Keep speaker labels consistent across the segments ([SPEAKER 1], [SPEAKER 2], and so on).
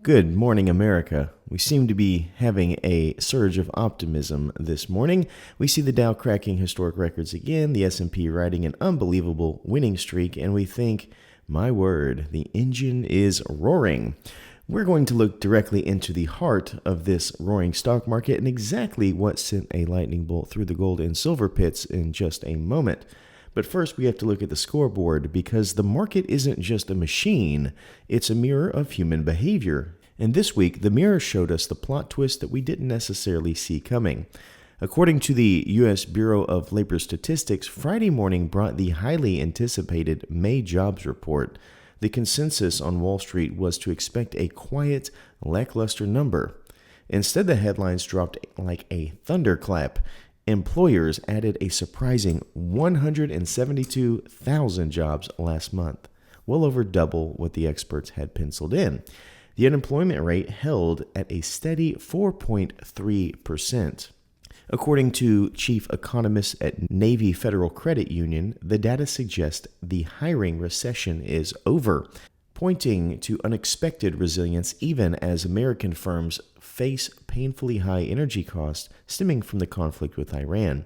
[SPEAKER 1] Good morning, America. We seem to be having a surge of optimism this morning. We see the Dow cracking historic records again, the S&P riding an unbelievable winning streak, and we think, my word, the engine is roaring. We're going to look directly into the heart of this roaring stock market and exactly what sent a lightning bolt through the gold and silver pits in just a moment. But first, we have to look at the scoreboard because the market isn't just a machine, it's a mirror of human behavior. And this week, the mirror showed us the plot twist that we didn't necessarily see coming. According to the U.S. Bureau of Labor Statistics, Friday morning brought the highly anticipated May jobs report. The consensus on Wall Street was to expect a quiet, lackluster number. Instead, the headlines dropped like a thunderclap. Employers added a surprising 172,000 jobs last month, well over double what the experts had penciled in. The unemployment rate held at a steady 4.3%. According to chief economists at Navy Federal Credit Union, the data suggests the hiring recession is over, pointing to unexpected resilience even as American firms face painfully high energy costs stemming from the conflict with Iran.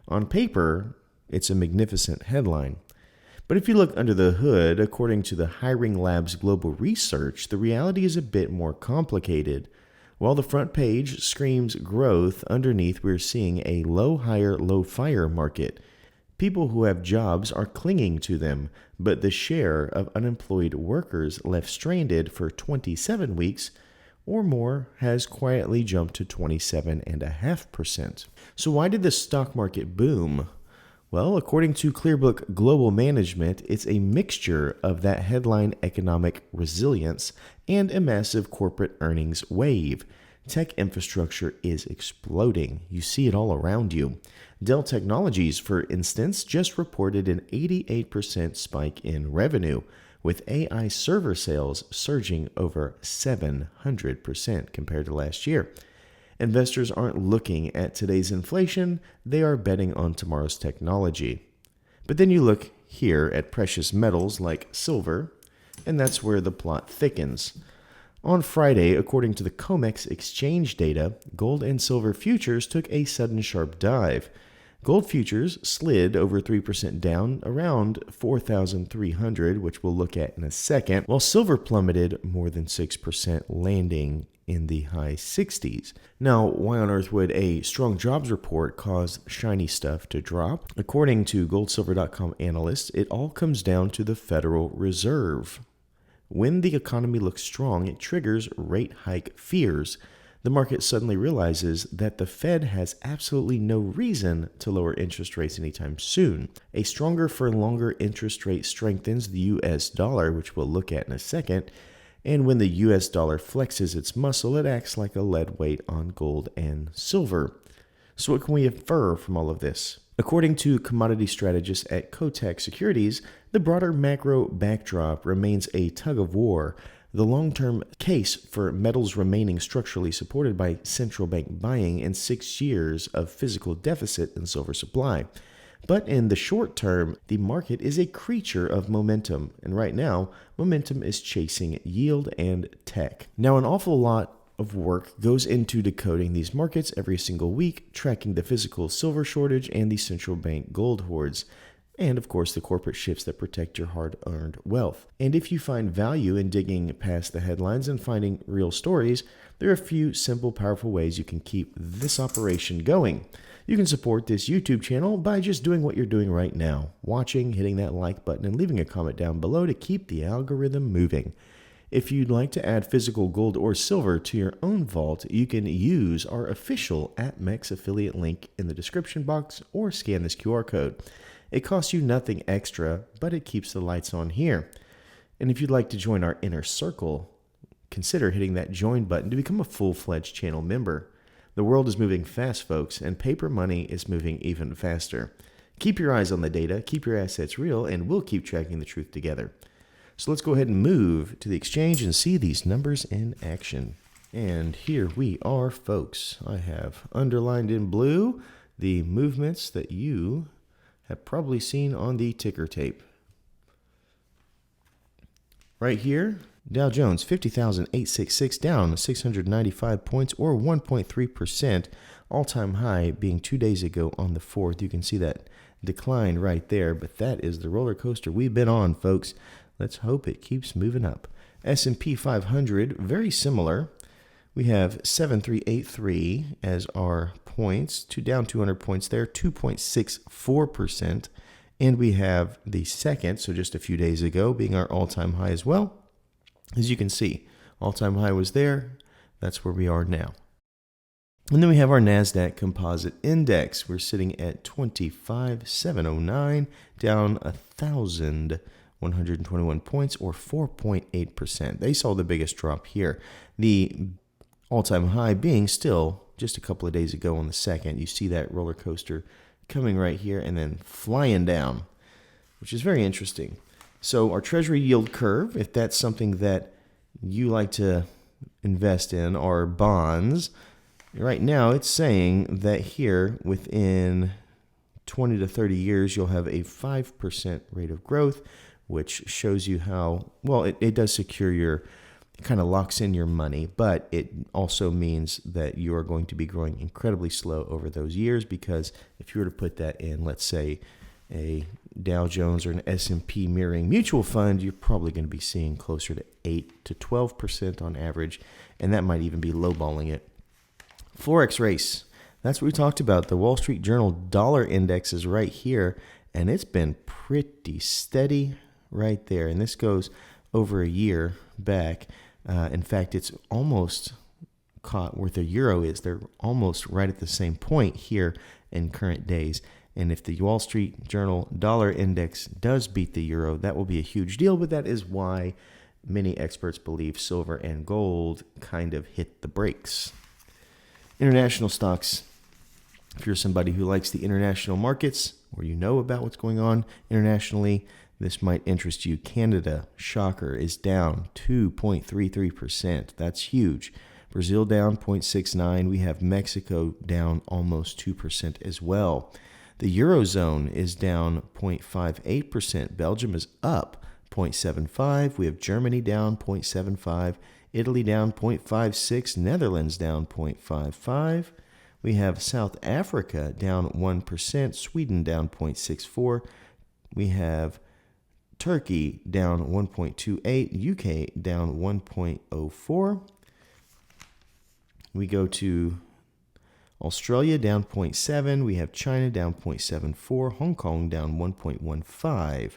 [SPEAKER 1] On paper, it's a magnificent headline. But if you look under the hood, according to the Hiring Lab's global research, the reality is a bit more complicated. While the front page screams growth, underneath we're seeing a low hire, low fire market. People who have jobs are clinging to them, but the share of unemployed workers left stranded for 27 weeks or more has quietly jumped to 27.5%. So why did the stock market boom? Well, according to Clearbook Global Management, it's a mixture of that headline economic resilience and a massive corporate earnings wave. Tech infrastructure is exploding. You see it all around you. Dell Technologies, for instance, just reported an 88% spike in revenue, with AI server sales surging over 700% compared to last year. Investors aren't looking at today's inflation, they are betting on tomorrow's technology. But then you look here at precious metals like silver, and that's where the plot thickens. On Friday, according to the COMEX exchange data, gold and silver futures took a sudden sharp dive. Gold futures slid over 3% down around 4,300, which we'll look at in a second, while silver plummeted more than 6%, landing in the high 60s. Now, why on earth would a strong jobs report cause shiny stuff to drop? According to goldsilver.com analysts, it all comes down to the Federal Reserve. When the economy looks strong, it triggers rate hike fears. The market suddenly realizes that the Fed has absolutely no reason to lower interest rates anytime soon. A stronger for longer interest rate strengthens the U.S. dollar, which we'll look at in a second. And when the U.S. dollar flexes its muscle, it acts like a lead weight on gold and silver. So what can we infer from all of this? According to commodity strategists at Kotak Securities, the broader macro backdrop remains a tug of war. The long-term case for metals remaining structurally supported by central bank buying and 6 years of physical deficit in silver supply. But in the short term, the market is a creature of momentum, and right now, momentum is chasing yield and tech. Now, an awful lot of work goes into decoding these markets every single week, tracking the physical silver shortage and the central bank gold hoards, and of course the corporate shifts that protect your hard-earned wealth. And if you find value in digging past the headlines and finding real stories, there are a few simple, powerful ways you can keep this operation going. You can support this YouTube channel by just doing what you're doing right now, watching, hitting that like button, and leaving a comment down below to keep the algorithm moving. If you'd like to add physical gold or silver to your own vault, you can use our official APMEX affiliate link in the description box or scan this QR code. It costs you nothing extra, but it keeps the lights on here. And if you'd like to join our inner circle, consider hitting that join button to become a full-fledged channel member. The world is moving fast, folks, and paper money is moving even faster. Keep your eyes on the data, keep your assets real, and we'll keep tracking the truth together. So let's go ahead and move to the exchange and see these numbers in action. And here we are, folks. I have underlined in blue the movements that you have probably seen on the ticker tape. Right here, Dow Jones, 50,866, down 695 points or 1.3%. All-time high being 2 days ago on the 4th. You can see that decline right there, but that is the roller coaster we've been on, folks. Let's hope it keeps moving up. S&P 500, very similar. We have 7383 as our points, down 200 points there, 2.64%. And we have the second, so just a few days ago, being our all-time high as well. As you can see, all-time high was there. That's where we are now. And then we have our NASDAQ Composite Index. We're sitting at 25,709, down 1,121 points or 4.8%. They saw the biggest drop here. The all-time high being still just a couple of days ago on the second. You see that roller coaster coming right here and then flying down, which is very interesting. So our Treasury yield curve, if that's something that you like to invest in, are bonds. Right now, it's saying that here within 20 to 30 years, you'll have a 5% rate of growth, which shows you how, well, it does secure it kind of locks in your money, but it also means that you are going to be growing incredibly slow over those years, because if you were to put that in, let's say, a Dow Jones or an S&P mirroring mutual fund, you're probably going to be seeing closer to 8 to 12% on average, and that might even be lowballing it. Forex race. That's what we talked about. The Wall Street Journal dollar index is right here, and it's been pretty steady right there. And this goes over a year back. In fact, it's almost caught where the euro is. They're almost right at the same point here in current days. And if the Wall Street Journal dollar index does beat the euro, that will be a huge deal. But that is why many experts believe silver and gold kind of hit the brakes. International stocks. If you're somebody who likes the international markets, or you know about what's going on internationally, this might interest you. Canada, shocker, is down 2.33%. That's huge. Brazil down 0.69%. We have Mexico down almost 2% as well. The Eurozone is down 0.58%. Belgium is up 0.75%. We have Germany down 0.75%. Italy down 0.56%, Netherlands down 0.55%. We have South Africa down 1%, Sweden down 0.64%. We have Turkey down 1.28%, UK down 1.04%. We go to Australia down 0.7%. We have China down 0.74%, Hong Kong down 1.15%.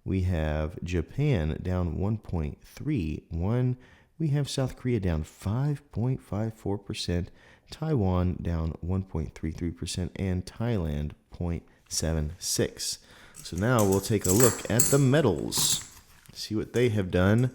[SPEAKER 1] We have Japan down 1.31%. We have South Korea down 5.54%, Taiwan down 1.33%, and Thailand 0.76%. So now we'll take a look at the metals, see what they have done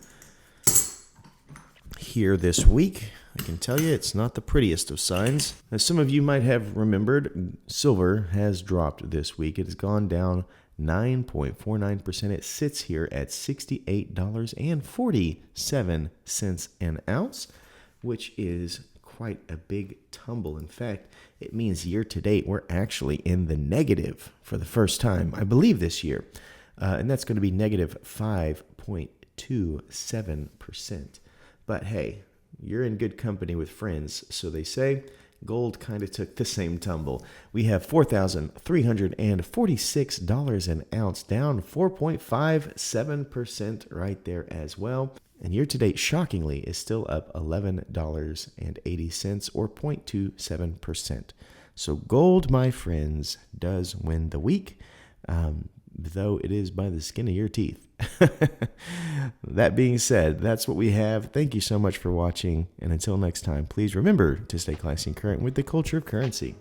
[SPEAKER 1] here this week. I can tell you it's not the prettiest of signs. As some of you might have remembered, silver has dropped this week. It has gone down 9.49%. It sits here at $68.47 an ounce, which is quite a big tumble. In fact, it means year to date we're actually in the negative for the first time, I believe, this year. And that's going to be negative 5.27%. But hey, you're in good company with friends, so they say. Gold kind of took the same tumble. We have $4,346 an ounce, down 4.57% right there as well. And year to date, shockingly, is still up $11.80 or 0.27%. So gold, my friends, does win the week, though it is by the skin of your teeth. That being said, that's what we have. Thank you so much for watching. And until next time, please remember to stay classy and current with the culture of currency.